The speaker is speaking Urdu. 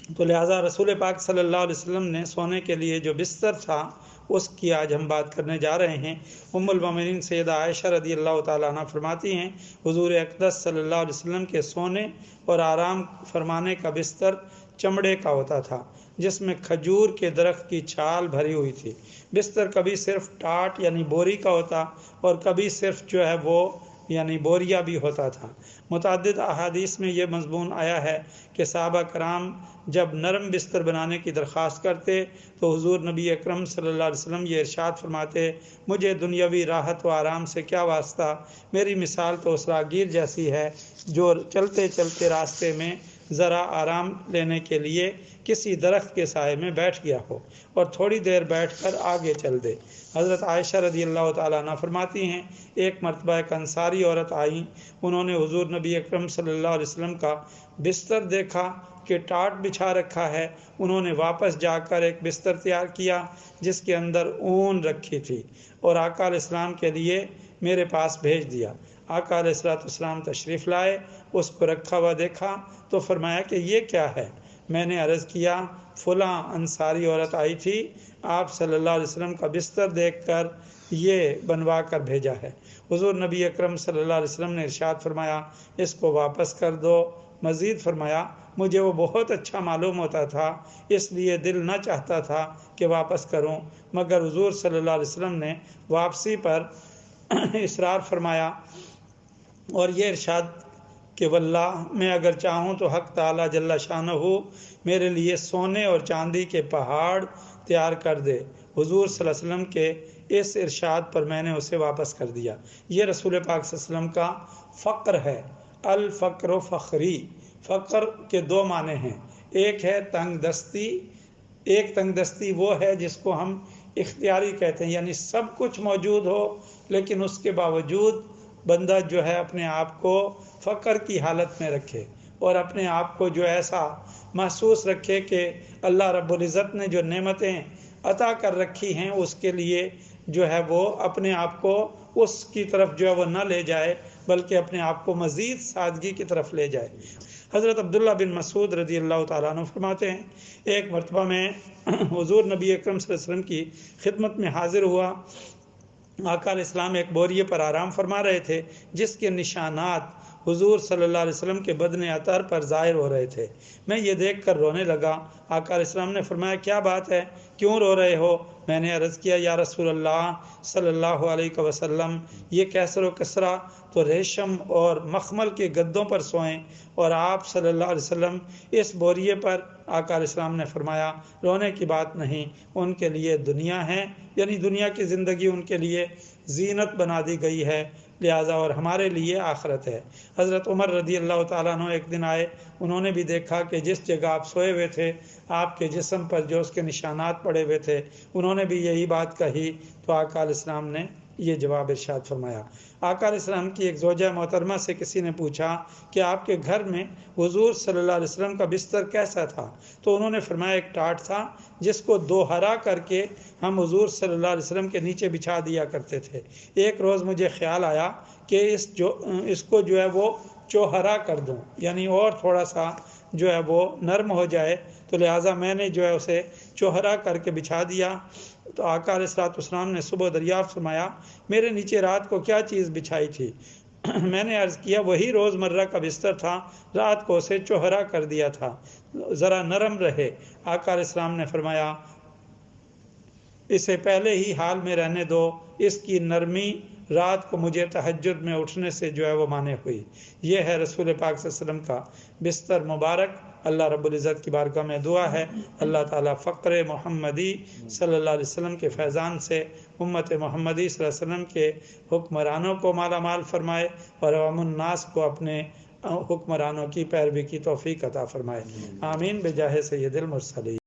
تو لہٰذا رسول پاک صلی اللہ علیہ وسلم نے سونے کے لیے جو بستر تھا اس کی آج ہم بات کرنے جا رہے ہیں۔ ام المومنین سیدہ عائشہ رضی اللہ تعالیٰ عنہ فرماتی ہیں حضور اقدس صلی اللہ علیہ وسلم کے سونے اور آرام فرمانے کا بستر چمڑے کا ہوتا تھا جس میں کھجور کے درخت کی چھال بھری ہوئی تھی۔ بستر کبھی صرف ٹاٹ یعنی بوری کا ہوتا اور کبھی صرف جو ہے وہ یعنی بوریا بھی ہوتا تھا۔ متعدد احادیث میں یہ مضمون آیا ہے کہ صحابہ کرام جب نرم بستر بنانے کی درخواست کرتے تو حضور نبی اکرم صلی اللہ علیہ وسلم یہ ارشاد فرماتے، مجھے دنیاوی راحت و آرام سے کیا واسطہ، میری مثال تو اس راہگیر جیسی ہے جو چلتے چلتے راستے میں ذرا آرام لینے کے لیے کسی درخت کے سائے میں بیٹھ گیا ہو اور تھوڑی دیر بیٹھ کر آگے چل دے۔ حضرت عائشہ رضی اللہ تعالیٰ عنہ فرماتی ہیں ایک مرتبہ ایک انصاری عورت آئیں، انہوں نے حضور نبی اکرم صلی اللہ علیہ وسلم کا بستر دیکھا کہ ٹاٹ بچھا رکھا ہے۔ انہوں نے واپس جا کر ایک بستر تیار کیا جس کے اندر اون رکھی تھی اور آقا علیہ السلام کے لیے میرے پاس بھیج دیا۔ آقا علیہ السلام تشریف لائے، اس کو رکھا ہوا دیکھا تو فرمایا کہ یہ کیا ہے؟ میں نے عرض کیا فلاں انصاری عورت آئی تھی، آپ صلی اللہ علیہ وسلم کا بستر دیکھ کر یہ بنوا کر بھیجا ہے۔ حضور نبی اکرم صلی اللہ علیہ وسلم نے ارشاد فرمایا اس کو واپس کر دو۔ مزید فرمایا مجھے وہ بہت اچھا معلوم ہوتا تھا اس لیے دل نہ چاہتا تھا کہ واپس کروں، مگر حضور صلی اللہ علیہ وسلم نے واپسی پر اصرار فرمایا اور یہ ارشاد کہ واللہ میں اگر چاہوں تو حق تعالی جل شانہ میرے لیے سونے اور چاندی کے پہاڑ تیار کر دے۔ حضور صلی اللہ علیہ وسلم کے اس ارشاد پر میں نے اسے واپس کر دیا۔ یہ رسول پاک صلی اللہ علیہ وسلم کا فقر ہے۔ الفقر و فخری، فقر کے دو معنی ہیں، ایک ہے تنگ دستی، ایک تنگ دستی وہ ہے جس کو ہم اختیاری کہتے ہیں، یعنی سب کچھ موجود ہو لیکن اس کے باوجود بندہ جو ہے اپنے آپ کو فقر کی حالت میں رکھے اور اپنے آپ کو جو ایسا محسوس رکھے کہ اللہ رب العزت نے جو نعمتیں عطا کر رکھی ہیں اس کے لیے جو ہے وہ اپنے آپ کو اس کی طرف جو ہے وہ نہ لے جائے بلکہ اپنے آپ کو مزید سادگی کی طرف لے جائے۔ حضرت عبداللہ بن مسعود رضی اللہ تعالیٰ عنہ فرماتے ہیں ایک مرتبہ میں حضور نبی اکرم صلی اللہ علیہ وسلم کی خدمت میں حاضر ہوا۔ آقا علیہ السلام ایک بوریے پر آرام فرما رہے تھے جس کے نشانات حضور صلی اللہ علیہ وسلم کے بدن اطہر پر ظاہر ہو رہے تھے۔ میں یہ دیکھ کر رونے لگا۔ آقا علیہ السلام نے فرمایا کیا بات ہے، کیوں رو رہے ہو؟ میں نے عرض کیا یا رسول اللہ صلی اللہ علیہ وسلم یہ کیسر و کسرا تو ریشم اور مخمل کے گدوں پر سوئیں اور آپ صلی اللہ علیہ وسلم اس بوریے پر۔ آقا علیہ السلام نے فرمایا رونے کی بات نہیں، ان کے لیے دنیا ہے، یعنی دنیا کی زندگی ان کے لیے زینت بنا دی گئی ہے، لہٰذا اور ہمارے لیے آخرت ہے۔ حضرت عمر رضی اللہ تعالیٰ عنہ ایک دن آئے، انہوں نے بھی دیکھا کہ جس جگہ آپ سوئے ہوئے تھے آپ کے جسم پر جو اس کے نشانات پڑے ہوئے تھے، انہوں نے بھی یہی بات کہی تو آقا علیہ السلام نے یہ جواب ارشاد فرمایا۔ آقا علیہ السلام کی ایک زوجہ محترمہ سے کسی نے پوچھا کہ آپ کے گھر میں حضور صلی اللہ علیہ وسلم کا بستر کیسا تھا؟ تو انہوں نے فرمایا ایک ٹاٹ تھا جس کو دوہرا کر کے ہم حضور صلی اللہ علیہ وسلم کے نیچے بچھا دیا کرتے تھے۔ ایک روز مجھے خیال آیا کہ اس کو جو ہے وہ چوہرا کر دوں، یعنی اور تھوڑا سا جو ہے وہ نرم ہو جائے، تو لہٰذا میں نے جو ہے اسے چوہرا کر کے بچھا دیا۔ تو آقا علیہ السلام نے صبح دریافت فرمایا میرے نیچے رات کو کیا چیز بچھائی تھی؟ میں نے عرض کیا وہی روز مرہ کا بستر تھا، رات کو اسے چوہرا کر دیا تھا ذرا نرم رہے۔ آقا علیہ السلام نے فرمایا اسے پہلے ہی حال میں رہنے دو، اس کی نرمی رات کو مجھے تہجد میں اٹھنے سے جو ہے وہ مانع ہوئی۔ یہ ہے رسول پاک صلی اللہ علیہ وسلم کا بستر مبارک۔ اللہ رب العزت کی بارگاہ میں دعا ہے اللہ تعالیٰ فقر محمدی صلی اللہ علیہ وسلم کے فیضان سے امت محمدی صلی اللہ علیہ وسلم کے حکمرانوں کو مالا مال فرمائے اور عوام الناس کو اپنے حکمرانوں کی پیروی کی توفیق عطا فرمائے۔ آمین بجاہ سید المرسلین۔